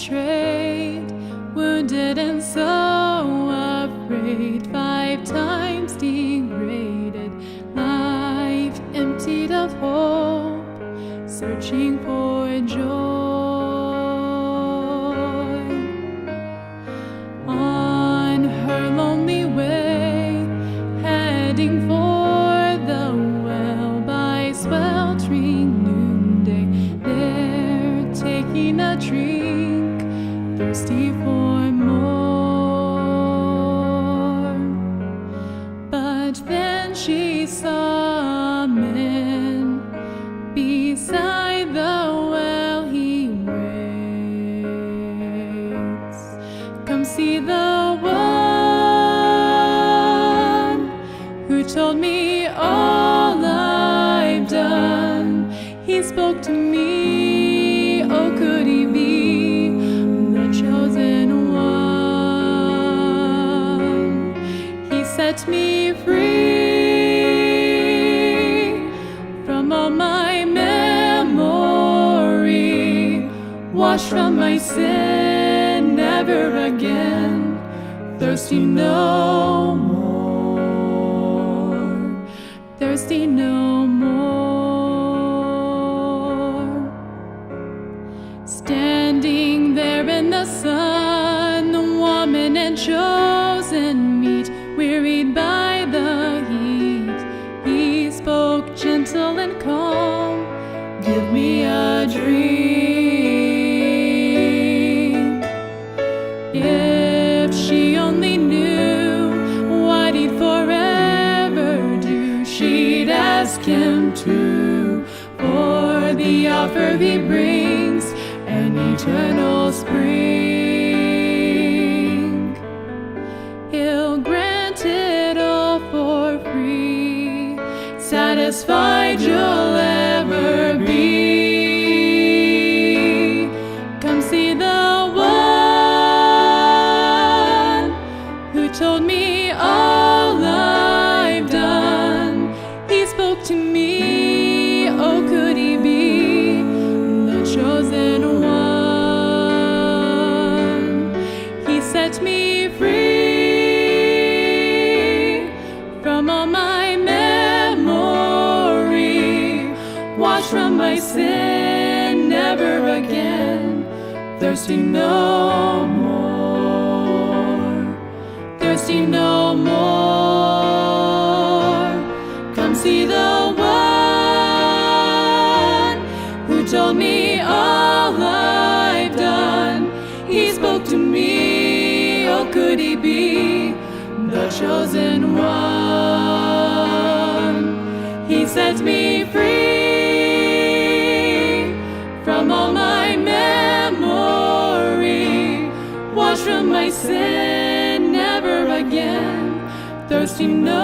betrayed, wounded and so afraid, 5 times degraded, life emptied of hope, searching for joy. On her lonely way, heading for the well by sweltering noonday, there taking a drink, thirsty for more. But then she saw a man beside the well. He waits. Come see the one who told me all I've done. He spoke to me. Oh, could he be the chosen one? He set me free from all my memory, washed from my sin, never again thirsty no more, thirsty no more. Standing there in the sun, the woman and chosen meet, wearied by the heat, he spoke gentle and calm, give me a drink. If she only knew what he'd forever do, she'd ask him to, for the offer he brings an eternal spring. He'll grant it all for free, satisfied you'll ever be. Come see the one who told me all I've done. He spoke to me. Oh, could he be the chosen one? He set me free from all my memory, washed from my sin, never again thirsty no more, thirsty no more. Come see the one who told me all I've done. He spoke to me. Oh, could he be the chosen one? He set me free from all my memory, washed from my sin, never again thirsty no